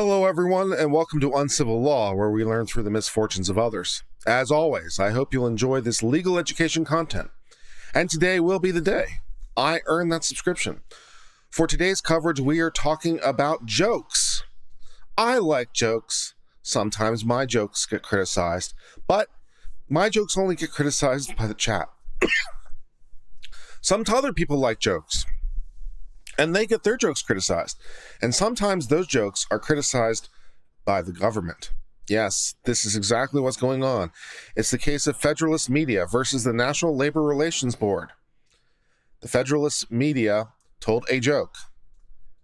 Hello, everyone, and welcome to Uncivil Law, where we learn through the misfortunes of others. As always, I hope you'll enjoy this legal education content. And today will be the day I earned that subscription. For today's coverage, we are talking about jokes. I like jokes. Sometimes my jokes get criticized, but my jokes only get criticized by the chat. Some other people like jokes, and they get their jokes criticized. And sometimes those jokes are criticized by the government. Yes, this is exactly what's going on. It's the case of Federalist Media versus the National Labor Relations Board. The Federalist Media told a joke.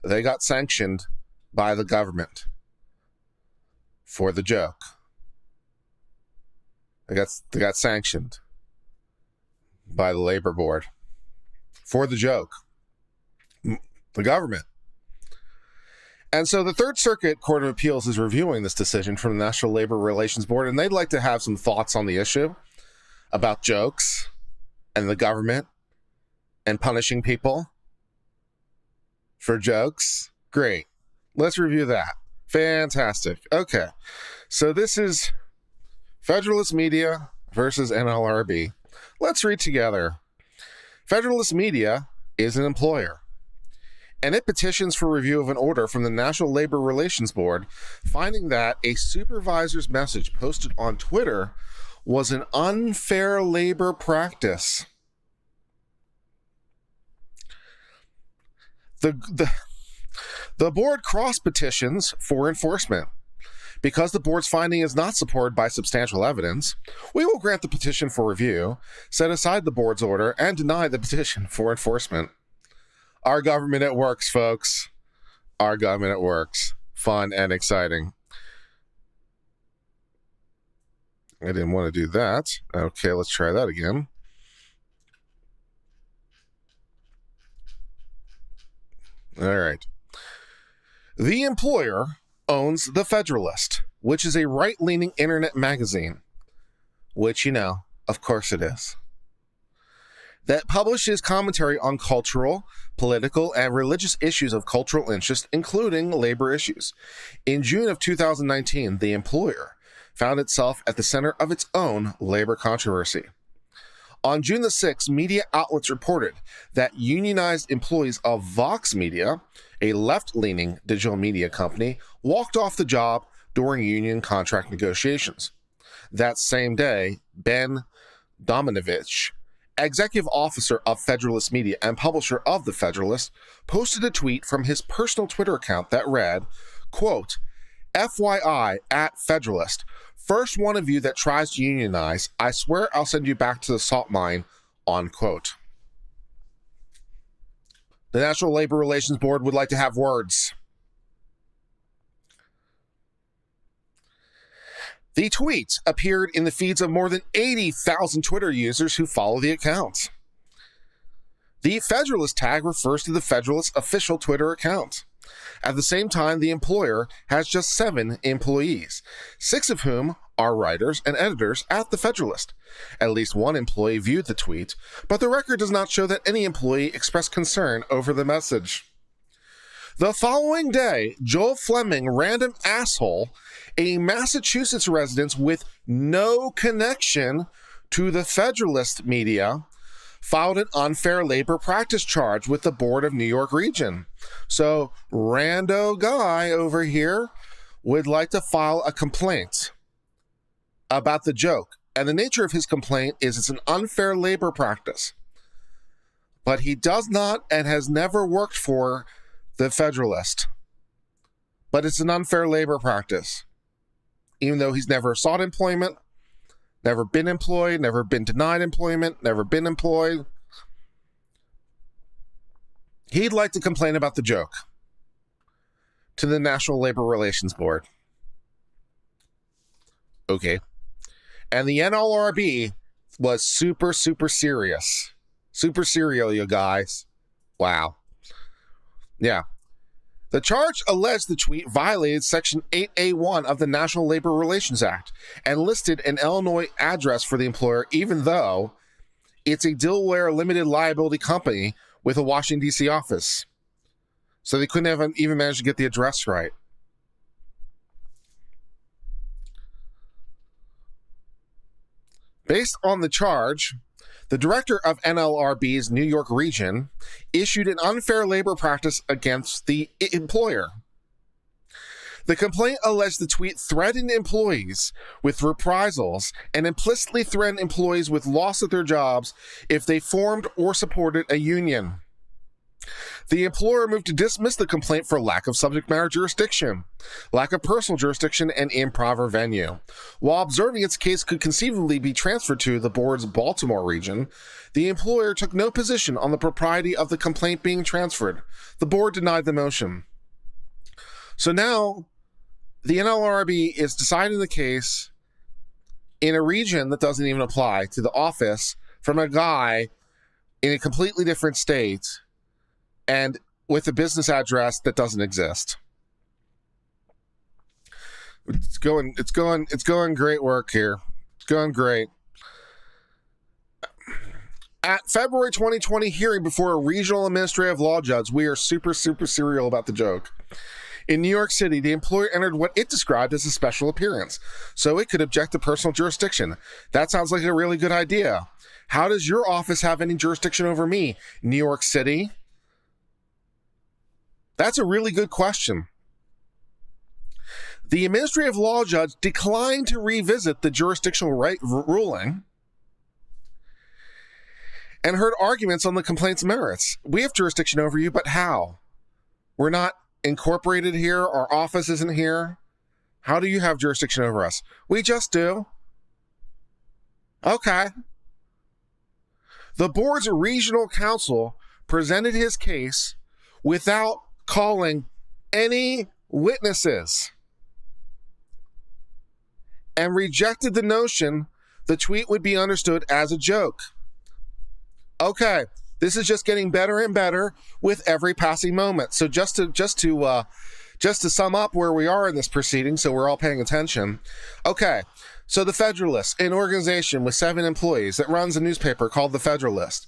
They got sanctioned by the government for the joke. They got sanctioned by the labor board for the joke. The government. And so the Third Circuit Court of Appeals is reviewing this decision from the National Labor Relations Board, and they'd like to have some thoughts on the issue about jokes and the government and punishing people for jokes. Great. Let's review that. Fantastic. Okay. So this is Federalist Media versus NLRB. Let's read together. Federalist Media is an employer, and it petitions for review of an order from the National Labor Relations Board finding that a supervisor's message posted on Twitter was an unfair labor practice. The board cross-petitions for enforcement. Because the board's finding is not supported by substantial evidence, we will grant the petition for review, set aside the board's order, and deny the petition for enforcement. Our government, it works, folks. Our government, it works. Fun and exciting. I didn't want to do that. Okay, let's try that again. All right. The employer owns The Federalist, which is a right-leaning internet magazine, which, of course it is, that publishes commentary on cultural, political, and religious issues of cultural interest, including labor issues. In June of 2019, the employer found itself at the center of its own labor controversy. On June the 6th, media outlets reported that unionized employees of Vox Media, a left-leaning digital media company, walked off the job during union contract negotiations. That same day, Ben Dominovich, executive officer of Federalist Media and publisher of The Federalist, posted a tweet from his personal Twitter account that read, quote, FYI at Federalist, first one of you that tries to unionize, I swear I'll send you back to the salt mine, unquote. The National Labor Relations Board would like to have words. The tweet appeared in the feeds of more than 80,000 Twitter users who follow the account. The Federalist tag refers to the Federalist official Twitter account. At the same time, the employer has just 7 employees, 6 of whom are writers and editors at the Federalist. At least one employee viewed the tweet, but the record does not show that any employee expressed concern over the message. The following day, Joel Fleming, random asshole, a Massachusetts resident with no connection to the Federalist Media, filed an unfair labor practice charge with the Board of New York Region. So, rando guy over here would like to file a complaint about the joke. And the nature of his complaint is it's an unfair labor practice. But he does not and has never worked for the Federalist. But it's an unfair labor practice. Even though he's never sought employment, never been employed, never been denied employment, never been employed. He'd like to complain about the joke to the National Labor Relations Board. Okay. And the NLRB was super serious. Super serial, you guys. Wow. Yeah. The charge alleged the tweet violated Section 8A1 of the National Labor Relations Act and listed an Illinois address for the employer, even though it's a Delaware limited liability company with a Washington, D.C. office. So they couldn't even manage to get the address right. Based on the charge, the director of NLRB's New York region issued an unfair labor practice against the employer. The complaint alleged the tweet threatened employees with reprisals and implicitly threatened employees with loss of their jobs if they formed or supported a union. The employer moved to dismiss the complaint for lack of subject matter jurisdiction, lack of personal jurisdiction, and improper venue. While observing its case could conceivably be transferred to the board's Baltimore region, the employer took no position on the propriety of the complaint being transferred. The board denied the motion. So now, the NLRB is deciding the case in a region that doesn't even apply to the office from a guy in a completely different state and with a business address that doesn't exist. It's going great work here. It's going great. At February 2020 hearing before a regional administrative law judge, we are super serial about the joke. In New York City, the employer entered what it described as a special appearance, so it could object to personal jurisdiction. That sounds like a really good idea. How does your office have any jurisdiction over me, New York City? That's a really good question. The administrative law judge declined to revisit the jurisdictional ruling and heard arguments on the complaint's merits. We have jurisdiction over you, but how? We're not incorporated here. Our office isn't here. How do you have jurisdiction over us? We just do. Okay. The board's regional counsel presented his case without calling any witnesses and rejected the notion the tweet would be understood as a joke. Okay, this is just getting better and better with every passing moment. So just to sum up where we are in this proceeding, so we're all paying attention. Okay, so the Federalist, an organization with 7 employees that runs a newspaper called the Federalist.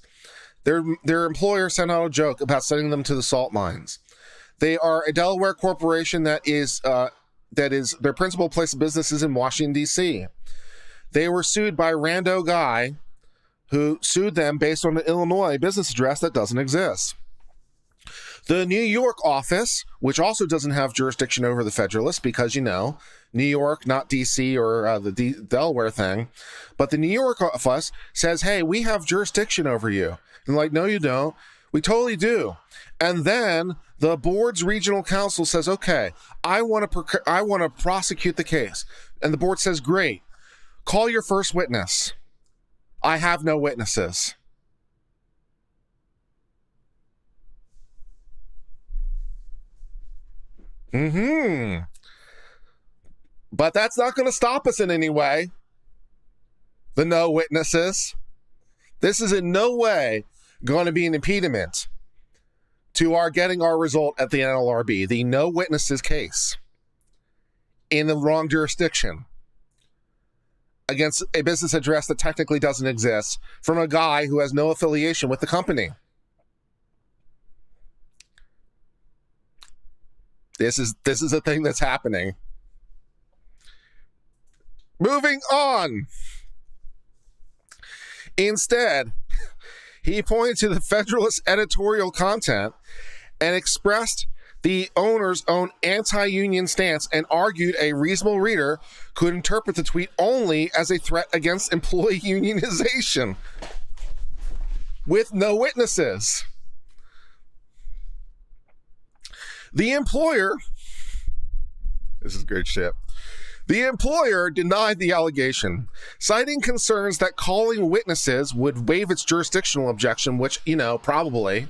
Their employer sent out a joke about sending them to the salt mines. They are a Delaware corporation that is their principal place of business is in Washington, D.C. They were sued by a rando guy who sued them based on an Illinois business address that doesn't exist. The New York office, which also doesn't have jurisdiction over the Federalist because, New York, not D.C. or the Delaware thing, but the New York office says, hey, we have jurisdiction over you. And like, no, you don't. We totally do. And then the board's regional counsel says, okay, I want to prosecute the case. And the board says, great, call your first witness. I have no witnesses. But that's not going to stop us in any way. The no witnesses. This is in no way going to be an impediment to our getting our result at the NLRB, the no witnesses case in the wrong jurisdiction against a business address that technically doesn't exist from a guy who has no affiliation with the company. This is a thing that's happening. Moving on. Instead, he pointed to the Federalist editorial content and expressed the owner's own anti-union stance and argued a reasonable reader could interpret the tweet only as a threat against employee unionization with no witnesses. The employer, this is great shit. The employer denied the allegation, citing concerns that calling witnesses would waive its jurisdictional objection, which, probably.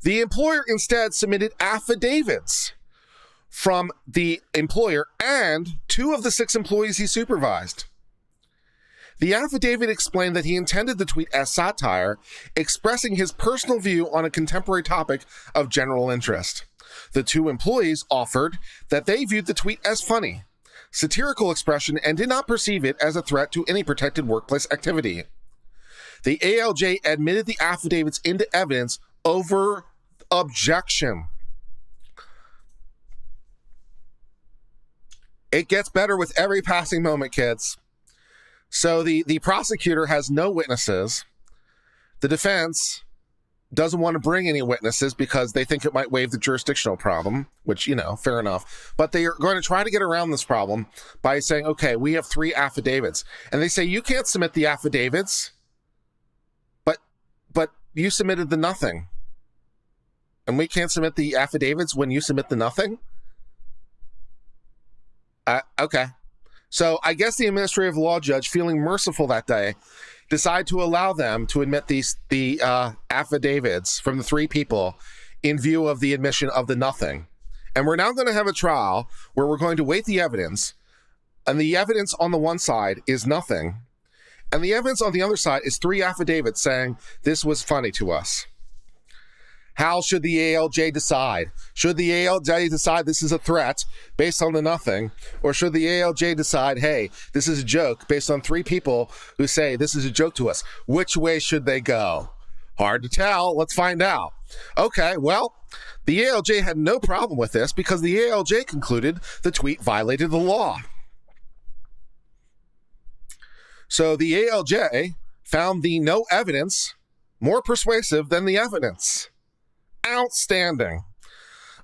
The employer instead submitted affidavits from the employer and 2 of the 6 employees he supervised. The affidavit explained that he intended the tweet as satire, expressing his personal view on a contemporary topic of general interest. The 2 employees offered that they viewed the tweet as funny, satirical expression, and did not perceive it as a threat to any protected workplace activity. The ALJ admitted the affidavits into evidence over objection. It gets better with every passing moment, kids. So the prosecutor has no witnesses. The defense doesn't want to bring any witnesses because they think it might waive the jurisdictional problem, which, fair enough. But they are going to try to get around this problem by saying, okay, we have 3 affidavits. And they say, you can't submit the affidavits, but you submitted the nothing. And we can't submit the affidavits when you submit the nothing? Okay. So I guess the administrative law judge, feeling merciful that day, decided to allow them to admit the affidavits from the 3 people in view of the admission of the nothing. And we're now going to have a trial where we're going to weight the evidence, and the evidence on the one side is nothing, and the evidence on the other side is 3 affidavits saying this was funny to us. How should the ALJ decide? Should the ALJ decide this is a threat based on the nothing? Or should the ALJ decide, hey, this is a joke based on 3 people who say this is a joke to us? Which way should they go? Hard to tell. Let's find out. Okay, well, the ALJ had no problem with this because the ALJ concluded the tweet violated the law. So the ALJ found the no evidence more persuasive than the evidence. Outstanding.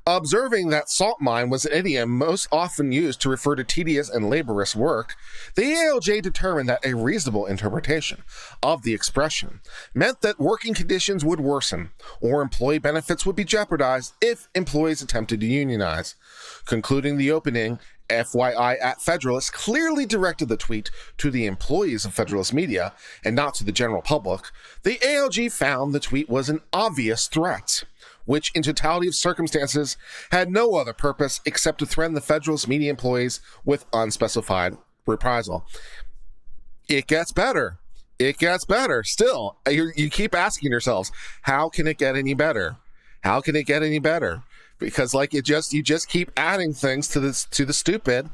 Observing that salt mine was an idiom most often used to refer to tedious and laborious work, the ALJ determined that a reasonable interpretation of the expression meant that working conditions would worsen or employee benefits would be jeopardized if employees attempted to unionize. Concluding the opening, FYI at Federalist clearly directed the tweet to the employees of Federalist Media and not to the general public, the ALJ found the tweet was an obvious threat, which in totality of circumstances had no other purpose except to threaten the Federalist Media employees with unspecified reprisal. It gets better. It gets better. Still, you keep asking yourselves, how can it get any better? How can it get any better? Because you just keep adding things to the stupid,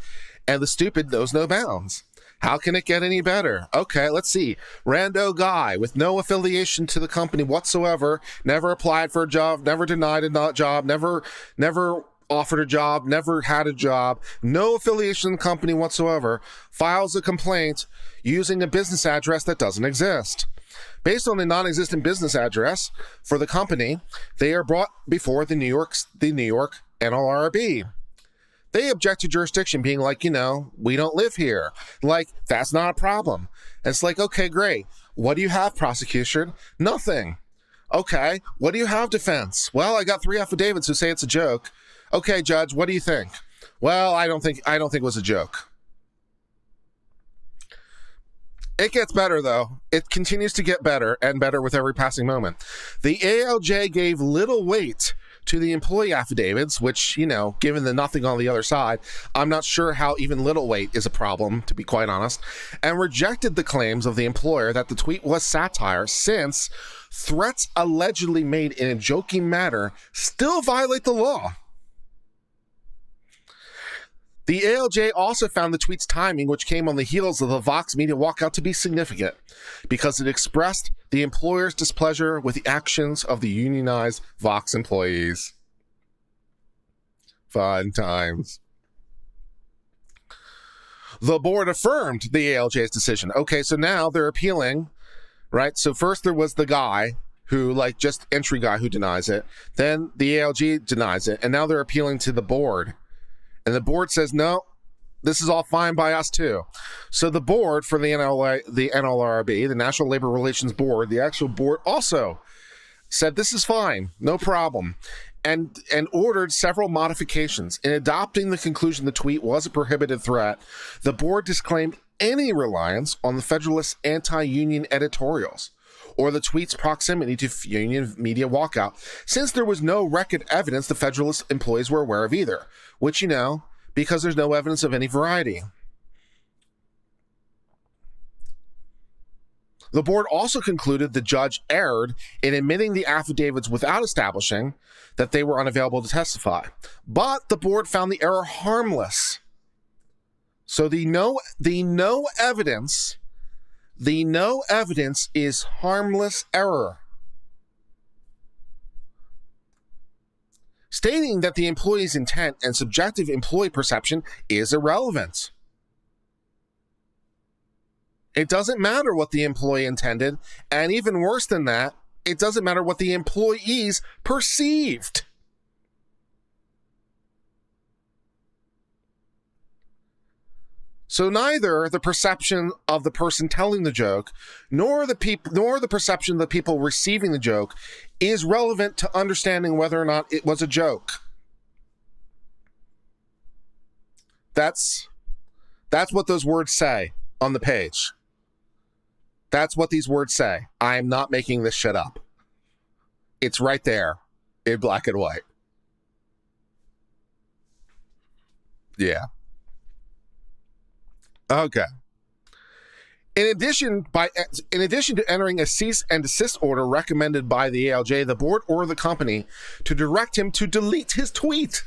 and the stupid knows no bounds. How can it get any better? Okay, let's see. Rando guy with no affiliation to the company whatsoever, never applied for a job, never denied a job, never offered a job, never had a job, no affiliation to the company whatsoever, files a complaint using a business address that doesn't exist. Based on the non-existent business address for the company, they are brought before the New York NLRB. They object to jurisdiction, being like, we don't live here. Like, that's not a problem. And it's like, okay, great. What do you have, prosecution? Nothing. Okay, what do you have, defense? Well, I got 3 affidavits who say it's a joke. Okay, judge, what do you think? Well, I don't think it was a joke. It gets better, though. It continues to get better and better with every passing moment. The ALJ gave little weight to the employee affidavits, which, given the nothing on the other side, I'm not sure how even little weight is a problem, to be quite honest, and rejected the claims of the employer that the tweet was satire, since threats allegedly made in a joking manner still violate the law. The ALJ also found the tweet's timing, which came on the heels of the Vox Media walkout, to be significant because it expressed the employer's displeasure with the actions of the unionized Vox employees. Fun times. The board affirmed the ALJ's decision. Okay, so now they're appealing, right? So first there was the guy who, just entry guy who denies it. Then the ALJ denies it. And now they're appealing to the board. And the board says, no, this is all fine by us too. So the board for the NLRB, the National Labor Relations Board, the actual board also said this is fine, no problem, and ordered several modifications. In adopting the conclusion the tweet was a prohibited threat, the board disclaimed any reliance on the Federalist anti-union editorials or the tweet's proximity to union media walkout, since there was no record evidence the Federalist employees were aware of either, which, because there's no evidence of any variety. The board also concluded the judge erred in admitting the affidavits without establishing that they were unavailable to testify, but the board found the error harmless. So the no evidence is harmless error, stating that the employee's intent and subjective employee perception is irrelevant. It doesn't matter what the employee intended, and even worse than that, it doesn't matter what the employees perceived. So neither the perception of the person telling the joke, nor the perception of the people receiving the joke is relevant to understanding whether or not it was a joke. That's what those words say on the page. That's what these words say. I'm not making this shit up. It's right there in black and white. Yeah. Okay. In addition to entering a cease and desist order recommended by the ALJ, the board ordered the company to direct him to delete his tweet.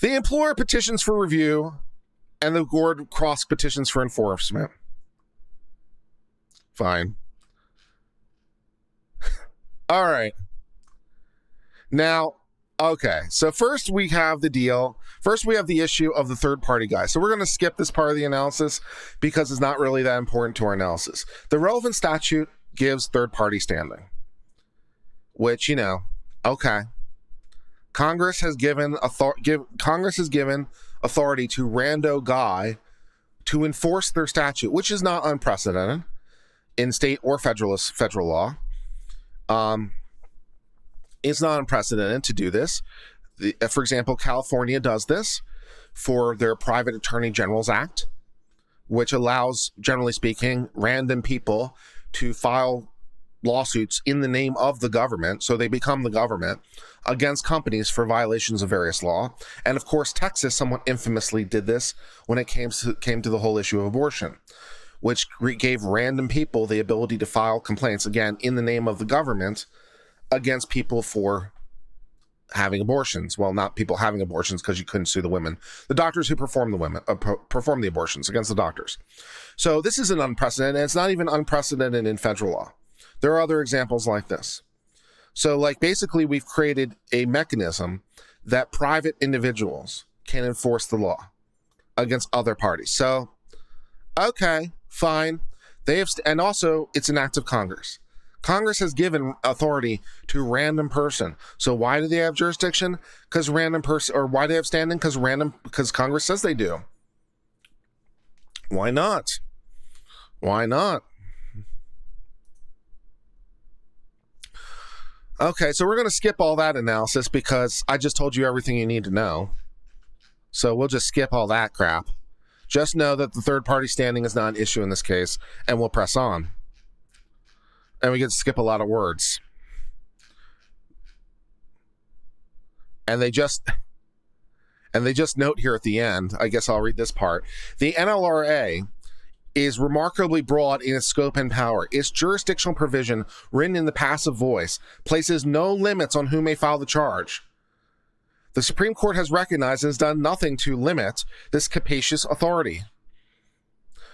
The employer petitions for review, and the board cross petitions for enforcement. Fine. All right. Now, okay. So first we have the deal. First we have the issue of the third party guy. So we're going to skip this part of the analysis because it's not really that important to our analysis. The relevant statute gives third party standing, which, okay. Congress has given authority to rando guy to enforce their statute, which is not unprecedented in state or federal law. It's not unprecedented to do this. For example, California does this for their Private Attorney General's Act, which allows, generally speaking, random people to file lawsuits in the name of the government, so they become the government, against companies for violations of various law. And of course, Texas somewhat infamously did this when it came to the whole issue of abortion, which gave random people the ability to file complaints, again, in the name of the government, against people for having abortions. Well, not people having abortions, because you couldn't sue the women. The doctors who perform the abortions against the doctors. So this is an unprecedented, and it's not even unprecedented in federal law. There are other examples like this. So basically we've created a mechanism that private individuals can enforce the law against other parties. So, okay, fine. And also it's an act of Congress. Congress has given authority to random person. So why do they have jurisdiction? Because random person, or why do they have standing? Because Congress says they do. Why not? Why not? Okay, so we're going to skip all that analysis because I just told you everything you need to know. So we'll just skip all that crap. Just know that the third party standing is not an issue in this case, and we'll press on. And we get to skip a lot of words. And they just note here at the end, I guess I'll read this part. The NLRA is remarkably broad in its scope and power. Its jurisdictional provision, written in the passive voice, places no limits on who may file the charge. The Supreme Court has recognized and has done nothing to limit this capacious authority.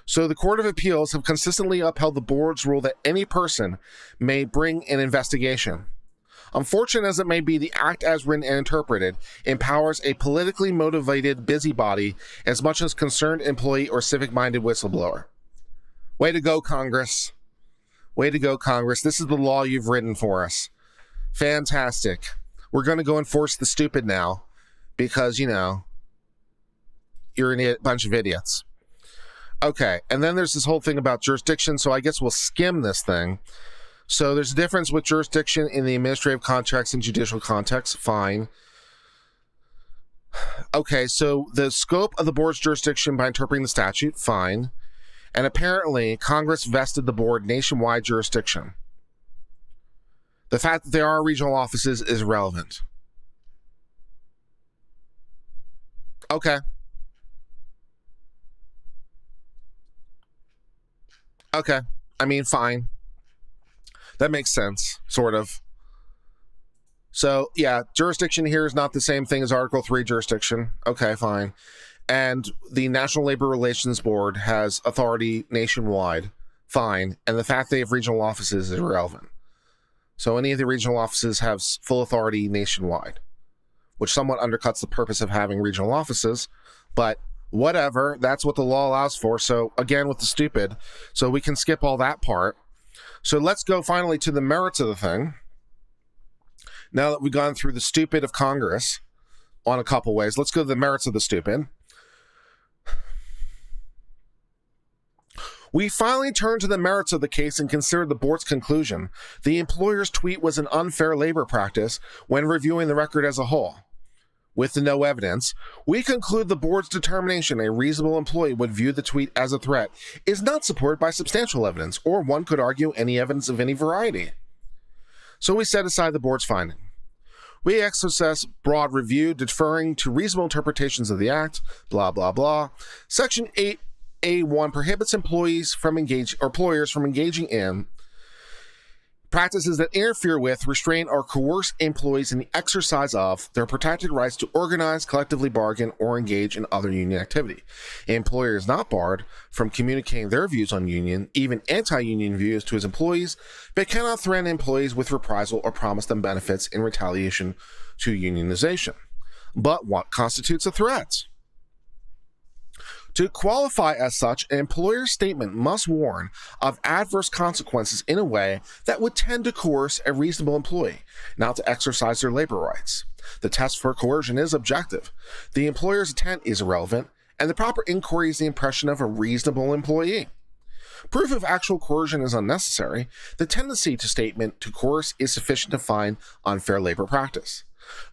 So the Court of Appeals have consistently upheld the board's rule that any person may bring an investigation. Unfortunate as it may be, the act as written and interpreted empowers a politically motivated busybody as much as concerned employee or civic-minded whistleblower. Way to go, Congress. Way to go, Congress. This is the law you've written for us. Fantastic. We're going to go enforce the stupid now because, you're a bunch of idiots. Okay, and then there's this whole thing about jurisdiction, so I guess we'll skim this thing. So there's a difference with jurisdiction in the administrative context and judicial context. Fine. Okay, so the scope of the board's jurisdiction by interpreting the statute. Fine. And apparently, Congress vested the board nationwide jurisdiction. The fact that there are regional offices is irrelevant. Okay. Okay. I mean, fine. That makes sense, sort of. So, yeah, jurisdiction here is not the same thing as Article 3 jurisdiction. Okay, fine. And the National Labor Relations Board has authority nationwide. Fine. And the fact they have regional offices is irrelevant. So any of the regional offices have full authority nationwide, which somewhat undercuts the purpose of having regional offices, but Whatever, that's what the law allows for. So again, with the stupid, so we can skip all that part. So let's go finally to the merits of the thing. Now that we've gone through the stupid of Congress on a couple ways, let's go to the merits of the stupid. We finally turn to the merits of the case and consider the board's conclusion. The employer's tweet was an unfair labor practice when reviewing the record as a whole. With the no evidence, we conclude the board's determination a reasonable employee would view the tweet as a threat is not supported by substantial evidence, or one could argue any evidence of any variety. So we set aside the board's finding. We exercise broad review, deferring to reasonable interpretations of the act, blah, blah, blah. Section 8A1 prohibits employers from engaging in practices that interfere with, restrain, or coerce employees in the exercise of their protected rights to organize, collectively bargain, or engage in other union activity. An employer is not barred from communicating their views on union, even anti-union views, to his employees, but cannot threaten employees with reprisal or promise them benefits in retaliation to unionization. But what constitutes a threat? To qualify as such, an employer's statement must warn of adverse consequences in a way that would tend to coerce a reasonable employee not to exercise their labor rights. The test for coercion is objective. The employer's intent is irrelevant, and the proper inquiry is the impression of a reasonable employee. Proof of actual coercion is unnecessary. The tendency to statement to coerce is sufficient to find unfair labor practice.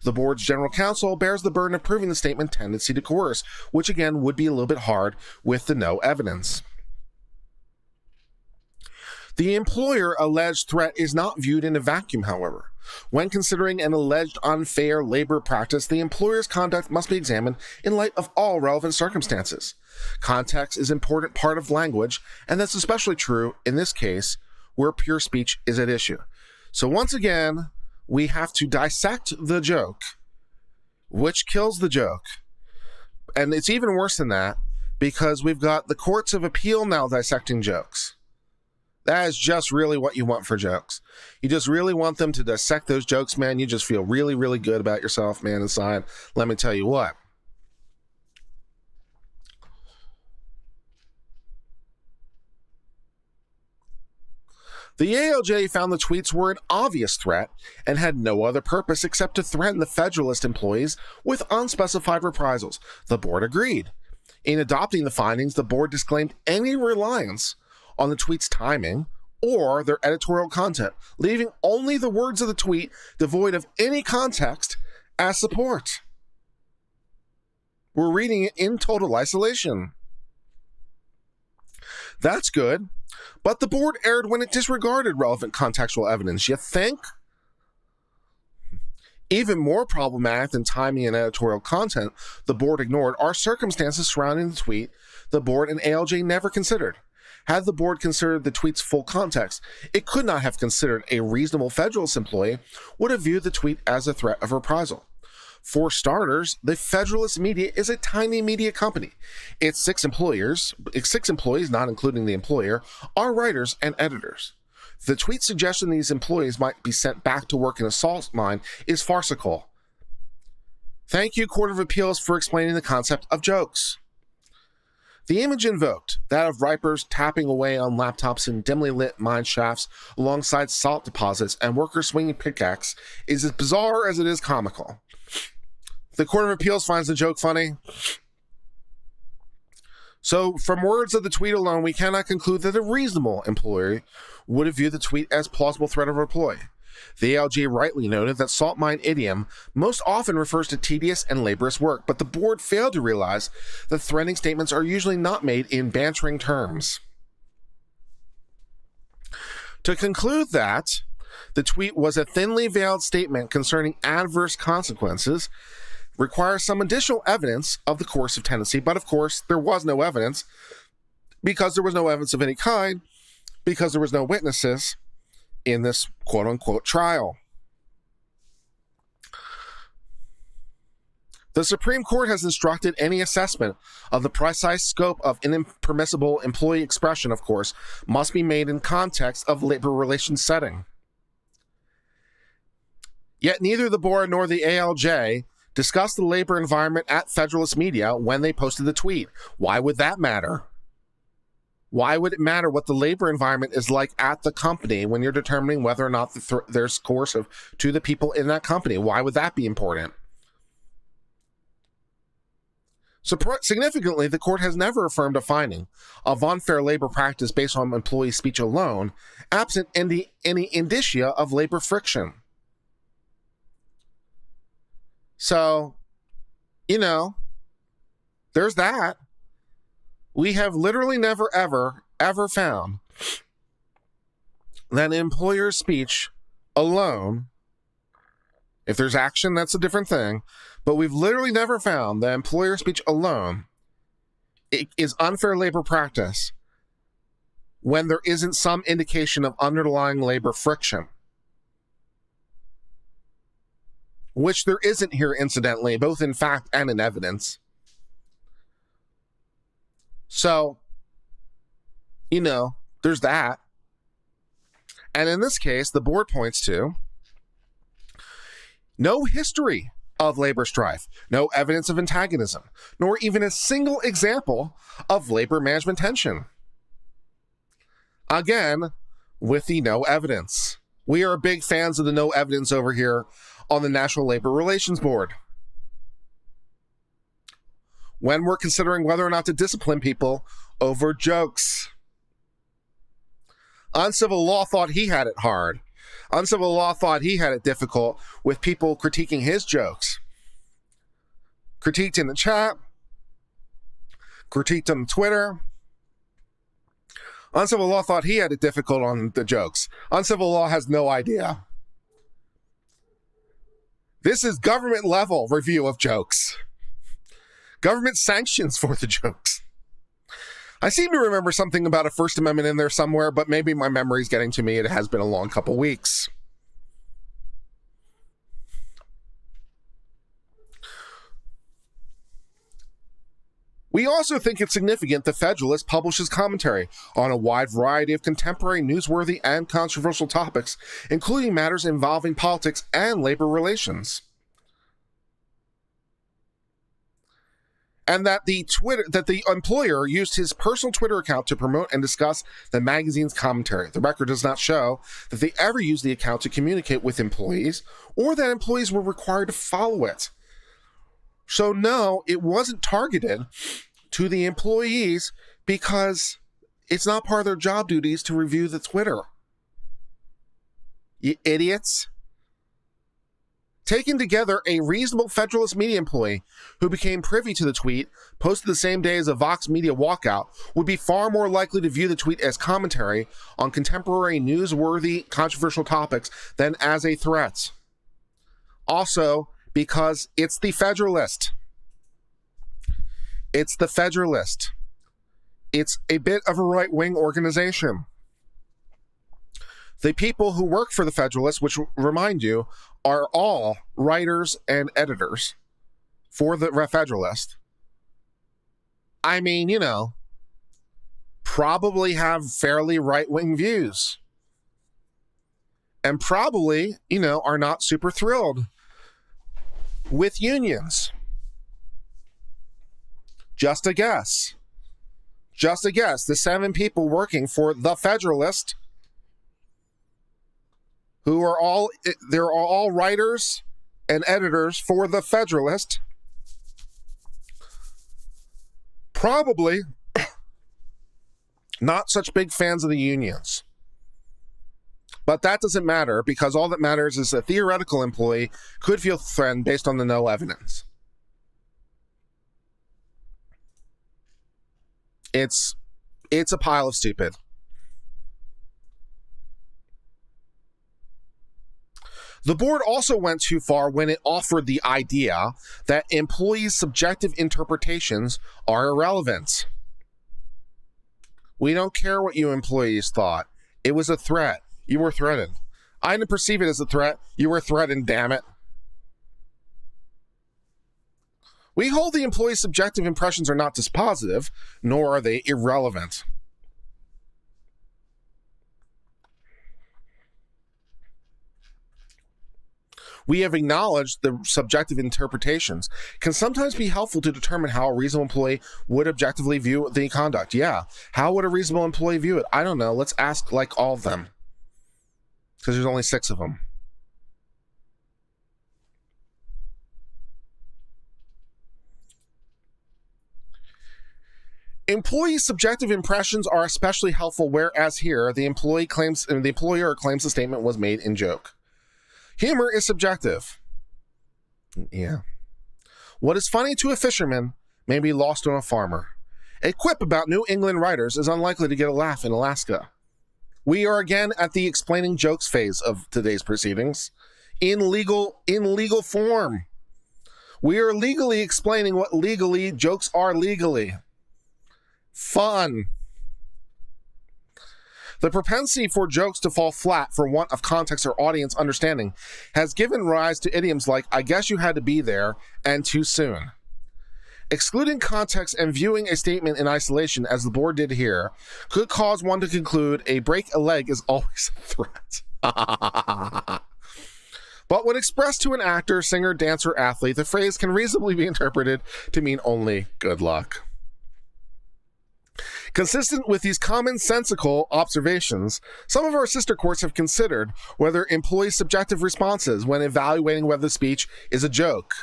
The board's general counsel bears the burden of proving the statement tendency to coerce, which again would be a little bit hard with the no evidence. The employer alleged threat is not viewed in a vacuum, however. When considering an alleged unfair labor practice, the employer's conduct must be examined in light of all relevant circumstances. Context is an important part of language, and that's especially true in this case where pure speech is at issue. So once again, we have to dissect the joke, which kills the joke. And it's even worse than that, because we've got the courts of appeal now dissecting jokes. That is just really what you want for jokes. You just really want them to dissect those jokes, man. You just feel really, really good about yourself, man, inside. Let me tell you what. The ALJ found the tweets were an obvious threat and had no other purpose except to threaten the Federalist employees with unspecified reprisals. The board agreed. In adopting the findings, the board disclaimed any reliance on the tweet's timing or their editorial content, leaving only the words of the tweet devoid of any context as support. We're reading it in total isolation. That's good. But the board erred when it disregarded relevant contextual evidence. You think? Even more problematic than timing and editorial content the board ignored are circumstances surrounding the tweet the board and ALJ never considered. Had the board considered the tweet's full context, it could not have considered a reasonable Federalist employee would have viewed the tweet as a threat of reprisal. For starters, the Federalist Media is a tiny media company. Its six employees, not including the employer, are writers and editors. The tweet suggestion these employees might be sent back to work in a salt mine is farcical. Thank you, Court of Appeals, for explaining the concept of jokes. The image invoked, that of ripers tapping away on laptops in dimly lit mine shafts alongside salt deposits and workers swinging pickaxe, is as bizarre as it is comical. The Court of Appeals finds the joke funny. So, from words of the tweet alone, we cannot conclude that a reasonable employer would have viewed the tweet as plausible threat of employee. The ALJ rightly noted that salt mine idiom most often refers to tedious and laborious work, but the board failed to realize that threatening statements are usually not made in bantering terms. To conclude that the tweet was a thinly veiled statement concerning adverse consequences requires some additional evidence of the coercive tendency, but of course there was no evidence because there was no evidence of any kind, because there was no witnesses in this quote-unquote trial. The Supreme Court has instructed any assessment of the precise scope of impermissible employee expression, of course, must be made in context of labor relations setting. Yet neither the board nor the ALJ discussed the labor environment at Federalist Media when they posted the tweet. Why would that matter? Why would it matter what the labor environment is like at the company when you're determining whether or not there's coercive to the people in that company? Why would that be important? So significantly, the court has never affirmed a finding of unfair labor practice based on employee speech alone, absent any indicia of labor friction. So, there's that. We have literally never, ever found that employer's speech alone, if there's action, that's a different thing, but we've literally never found that employer speech alone is unfair labor practice when there isn't some indication of underlying labor friction. Which there isn't here, incidentally, both in fact and in evidence. So, there's that. And in this case, the board points to no history of labor strife, no evidence of antagonism, nor even a single example of labor management tension. Again, with the no evidence. We are big fans of the no evidence over here on the National Labor Relations Board. When we're considering whether or not to discipline people over jokes. Uncivil Law thought he had it hard. Uncivil Law thought he had it difficult with people critiquing his jokes. Critiqued in the chat. Critiqued on Twitter. Uncivil Law thought he had it difficult on the jokes. Uncivil Law has no idea. This is government level review of jokes. Government sanctions for the jokes. I seem to remember something about a First Amendment in there somewhere, but maybe my memory's getting to me. It has been a long couple weeks. We also think it's significant the Federalist publishes commentary on a wide variety of contemporary, newsworthy, and controversial topics, including matters involving politics and labor relations. And that the employer used his personal Twitter account to promote and discuss the magazine's commentary. The record does not show that they ever used the account to communicate with employees, or that employees were required to follow it. So no, it wasn't targeted to the employees because it's not part of their job duties to review the Twitter. You idiots. Taken together, a reasonable Federalist Media employee who became privy to the tweet, posted the same day as a Vox Media walkout, would be far more likely to view the tweet as commentary on contemporary, newsworthy, controversial topics than as a threat. Also, because it's the Federalist. It's the Federalist. It's a bit of a right-wing organization. The people who work for the Federalist, which, remind you, are all writers and editors for the Federalist. I mean, probably have fairly right-wing views. And probably, are not super thrilled with unions. Just a guess. Just a guess. The 7 people working for the Federalist, they're all writers and editors for the Federalist, probably not such big fans of the unions. But that doesn't matter, because all that matters is a theoretical employee could feel threatened based on the no evidence. It's a pile of stupid. The board also went too far when it offered the idea that employees' subjective interpretations are irrelevant. We don't care what you employees thought. It was a threat. You were threatened. I didn't perceive it as a threat. You were threatened, damn it. We hold the employees' subjective impressions are not dispositive, nor are they irrelevant. We have acknowledged the subjective interpretations can sometimes be helpful to determine how a reasonable employee would objectively view the conduct. Yeah, how would a reasonable employee view it? I don't know. Let's ask like all of them, because there's only 6 of them. Employee subjective impressions are especially helpful, whereas here the employer claims the statement was made in joke. Humor is subjective. Yeah. What is funny to a fisherman may be lost on a farmer. A quip about New England writers is unlikely to get a laugh in Alaska. We are again at the explaining jokes phase of today's proceedings in legal form. We are legally explaining what legally jokes are legally. Fun. The propensity for jokes to fall flat for want of context or audience understanding has given rise to idioms like, I guess you had to be there, and too soon. Excluding context and viewing a statement in isolation, as the board did here, could cause one to conclude a break a leg is always a threat. But when expressed to an actor, singer, dancer, athlete, the phrase can reasonably be interpreted to mean only good luck. Consistent with these commonsensical observations, some of our sister courts have considered whether employees' subjective responses when evaluating whether the speech is a joke.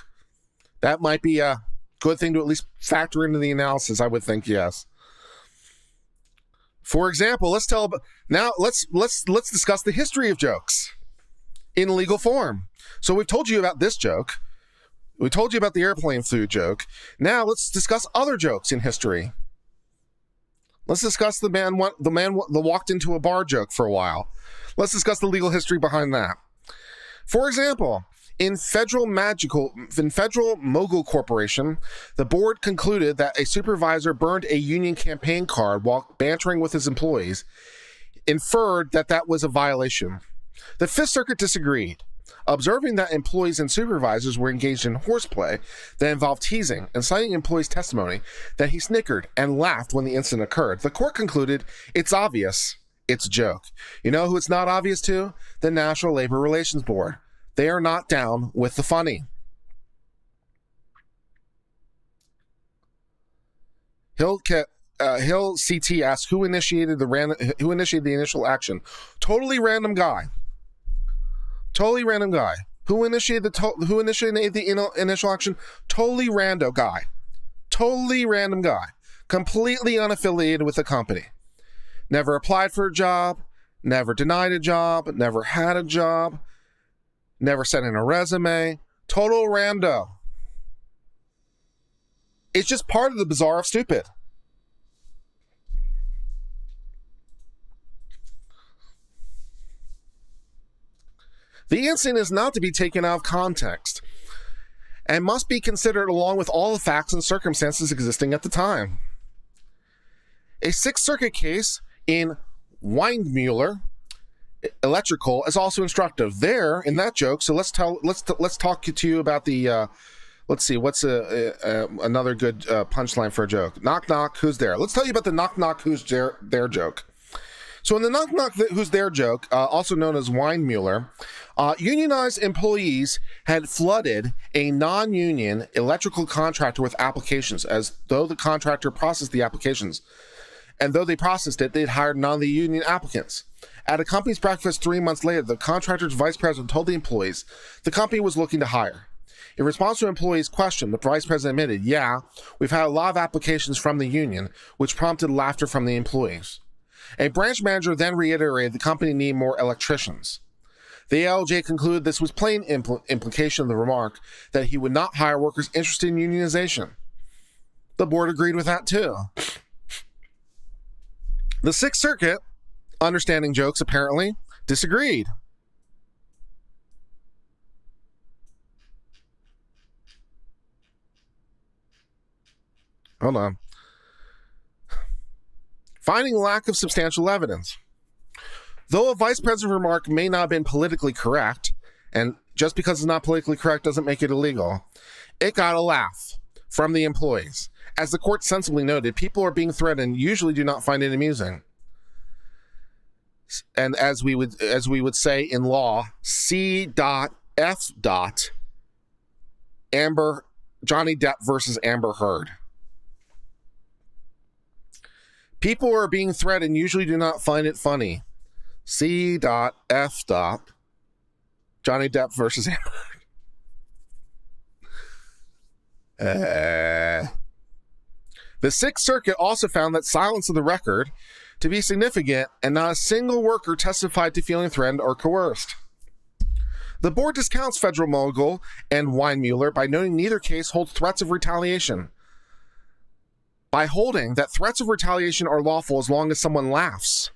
That might be a good thing to at least factor into the analysis, I would think, yes. For example, let's discuss the history of jokes in legal form. So we've told you about this joke. We told you about the airplane food joke. Now let's discuss other jokes in history. Let's discuss the man that walked into a bar joke for a while. Let's discuss the legal history behind that. For example, in Federal Mogul Corporation, the board concluded that a supervisor burned a union campaign card while bantering with his employees, inferred that that was a violation. The Fifth Circuit disagreed, observing that employees and supervisors were engaged in horseplay that involved teasing, and citing employees' testimony that he snickered and laughed when the incident occurred. The court concluded, it's obvious, it's a joke. You know who it's not obvious to? The National Labor Relations Board. They are not down with the funny. Hill CT asks, who initiated the initial action? Totally random guy. Totally random guy. Who initiated the initial action? Totally rando guy. Totally random guy. Completely unaffiliated with the company. Never applied for a job. Never denied a job. Never had a job. Never sent in a resume. Total rando. It's just part of the bizarre of stupid. The incident is not to be taken out of context and must be considered along with all the facts and circumstances existing at the time. A Sixth Circuit case in Weinmuller Electrical is also instructive. There, in that joke, so let's talk to you about the let's see, what's another good punchline for a joke? Knock knock, who's there? Let's tell you about the knock knock, who's there joke. So in the knock knock, who's there joke, also known as Weinmuller, unionized employees had flooded a non-union electrical contractor with applications, as though the contractor processed the applications. And though they processed it, they'd hired none of the union applicants. At a company's breakfast 3 months later, the contractor's vice president told the employees the company was looking to hire. In response to an employee's question, the vice president admitted, yeah, we've had a lot of applications from the union, which prompted laughter from the employees. A branch manager then reiterated the company needed more electricians. The ALJ concluded this was plain implication of the remark that he would not hire workers interested in unionization. The board agreed with that too. The Sixth Circuit, understanding jokes apparently, disagreed. Hold on. Finding lack of substantial evidence. Though a vice president's remark may not have been politically correct, and just because it's not politically correct doesn't make it illegal, it got a laugh from the employees. As the court sensibly noted, people are being threatened usually do not find it amusing. And as we would say in law, C.F. F. Johnny Depp versus Amber Heard. People who are being threatened usually do not find it funny. C. F. Johnny Depp versus Amber Heard. The Sixth Circuit also found that silence of the record to be significant, and not a single worker testified to feeling threatened or coerced. The board discounts federal mogul and Weinmuller by noting neither case holds threats of retaliation, by holding that threats of retaliation are lawful as long as someone laughs.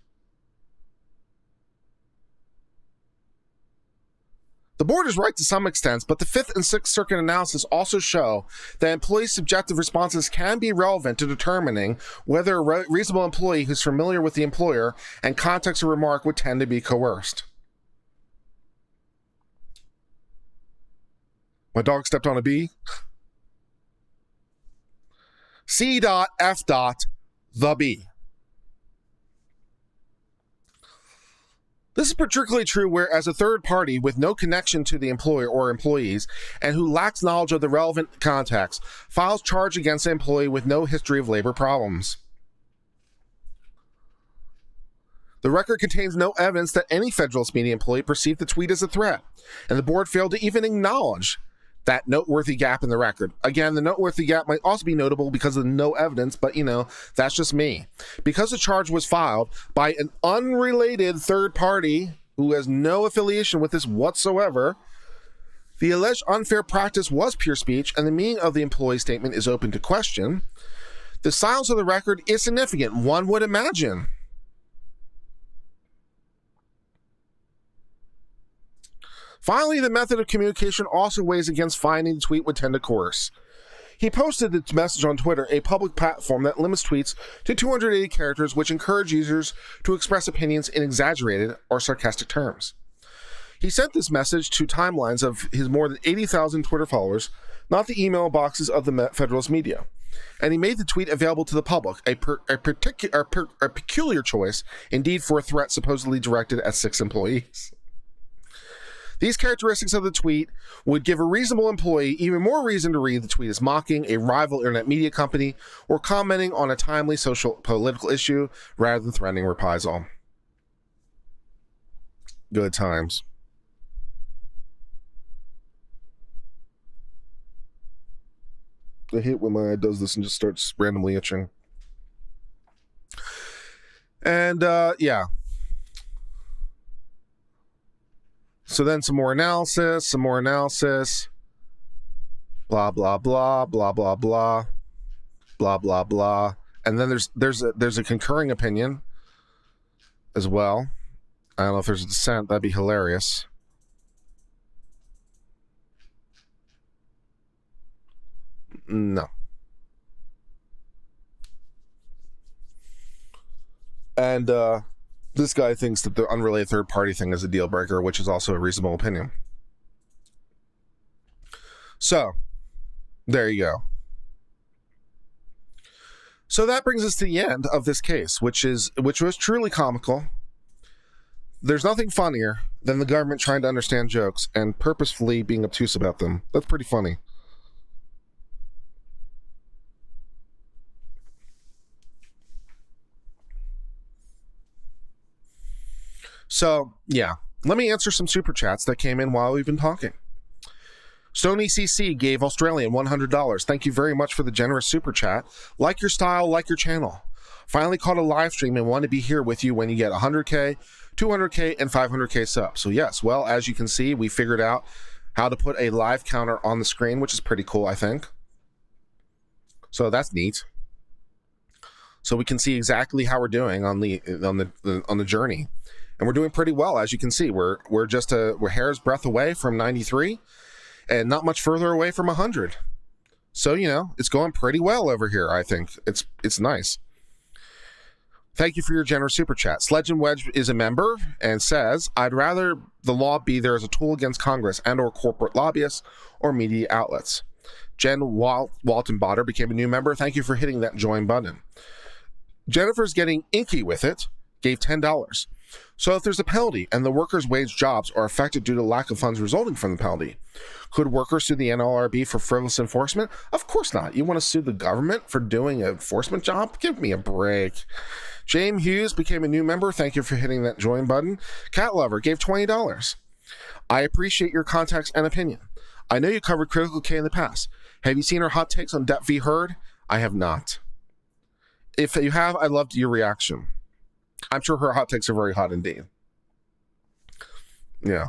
The board is right to some extent, but the Fifth and Sixth Circuit analysis also show that employees' subjective responses can be relevant to determining whether a reasonable employee who's familiar with the employer and context of remark would tend to be coerced. My dog stepped on a bee. C. F. The bee. This is particularly true where, as a third party with no connection to the employer or employees and who lacks knowledge of the relevant context, files charge against an employee with no history of labor problems. The record contains no evidence that any Federalist Media employee perceived the tweet as a threat, and the board failed to even acknowledge that noteworthy gap in the record. Again, the noteworthy gap might also be notable because of no evidence, but that's just me. Because the charge was filed by an unrelated third party who has no affiliation with this whatsoever, the alleged unfair practice was pure speech, and the meaning of the employee statement is open to question. The silence of the record is significant, one would imagine. Finally, the method of communication also weighs against finding the tweet would tend to coerce. He posted this message on Twitter, a public platform that limits tweets to 280 characters, which encourage users to express opinions in exaggerated or sarcastic terms. He sent this message to timelines of his more than 80,000 Twitter followers, not the email boxes of the Federalist Media. And he made the tweet available to the public, a peculiar choice, indeed, for a threat supposedly directed at 6 employees. These characteristics of the tweet would give a reasonable employee even more reason to read the tweet as mocking a rival internet media company or commenting on a timely social political issue rather than threatening reprisal. Good times. I hate when my eye does this and just starts randomly itching. And, yeah. So then some more analysis, blah, blah, blah, blah, blah, blah, blah, blah, blah. And then there's a concurring opinion as well. I don't know if there's a dissent. That'd be hilarious. No. And, this guy thinks that the unrelated third party thing is a deal breaker, which is also a reasonable opinion. So, there you go. So that brings us to the end of this case, which was truly comical. There's nothing funnier than the government trying to understand jokes and purposefully being obtuse about them. That's pretty funny. So, yeah, let me answer some super chats that came in while we've been talking. Stony CC gave Australian $100. Thank you very much for the generous super chat. Like your style, like your channel. Finally caught a live stream and want to be here with you when you get 100K, 200K, and 500K subs. So yes, well, as you can see, we figured out how to put a live counter on the screen, which is pretty cool, I think. So that's neat. So we can see exactly how we're doing on the journey. And we're doing pretty well, as you can see. We're hair's breadth away from 93 and not much further away from 100. So, it's going pretty well over here, I think. It's nice. Thank you for your generous super chat. Sledge and Wedge is a member and says, I'd rather the law be there as a tool against Congress and or corporate lobbyists or media outlets. Jen Walton-Botter became a new member. Thank you for hitting that join button. Jennifer's getting inky with it. Gave $10. So if there's a penalty and the workers' wage jobs are affected due to lack of funds resulting from the penalty, could workers sue the NLRB for frivolous enforcement? Of course not. You want to sue the government for doing an enforcement job? Give me a break. James Hughes became a new member. Thank you for hitting that join button. Cat Lover gave $20. I appreciate your context and opinion. I know you covered Critical K in the past. Have you seen her hot takes on Depp v. Heard? I have not. If you have, I'd love your reaction. I'm sure her hot takes are very hot indeed. Yeah.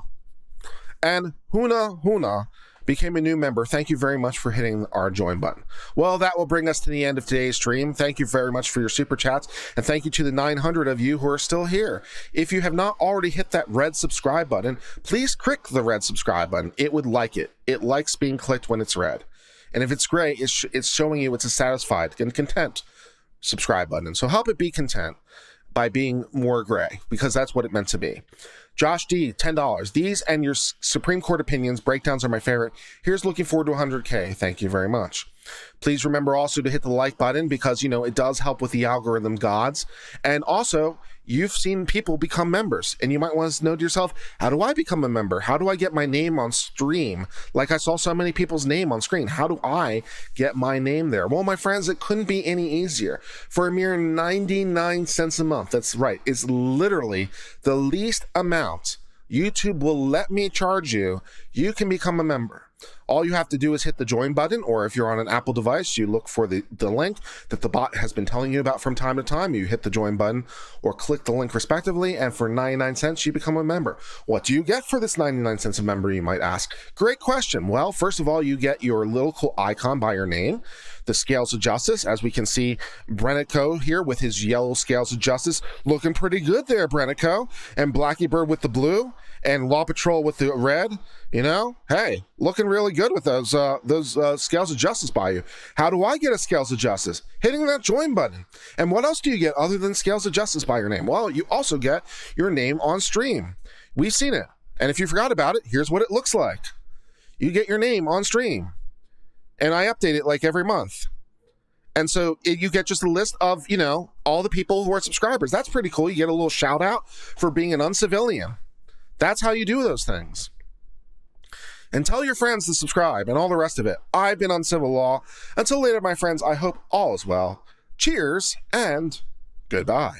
And Huna became a new member. Thank you very much for hitting our join button. Well, that will bring us to the end of today's stream. Thank you very much for your super chats, and thank you to the 900 of you who are still here. If you have not already hit that red subscribe button, please click the red subscribe button. It would like it. It likes being clicked when it's red. And if it's gray, it's showing you it's a satisfied and content subscribe button. So help it be content by being more gray, because that's what it meant to be. Josh D, $10. These and your Supreme Court opinions breakdowns are my favorite. Here's looking forward to 100K. Thank you very much. Please remember also to hit the like button, because, you know, it does help with the algorithm gods. And also, you've seen people become members, and you might want to know to yourself, how do I become a member? How do I get my name on stream? Like I saw so many people's name on screen. How do I get my name there? Well, my friends, it couldn't be any easier. For a mere 99 cents a month, that's right, it's literally the least amount YouTube will let me charge you, you can become a member. All you have to do is hit the join button, or if you're on an Apple device, you look for the link that the bot has been telling you about from time to time. You hit the join button or click the link respectively, and for 99 cents, you become a member. What do you get for this 99 cents a member, you might ask? Great question. Well, first of all, you get your little cool icon by your name, the Scales of Justice, as we can see Brennico here with his yellow Scales of Justice, looking pretty good there, Brennico, and Blackie Bird with the blue, and Law Patrol with the red. You know, hey, looking really good with those Scales of Justice by you. How do I get a Scales of Justice? Hitting that join button. And what else do you get other than Scales of Justice by your name? Well, you also get your name on stream. We've seen it. And if you forgot about it, here's what it looks like. You get your name on stream. And I update it like every month. And so you get just a list of, you know, all the people who are subscribers. That's pretty cool. You get a little shout out for being an uncivilian. That's how you do those things. And tell your friends to subscribe and all the rest of it. I've been Uncivil Law. Until later, my friends, I hope all is well. Cheers and goodbye.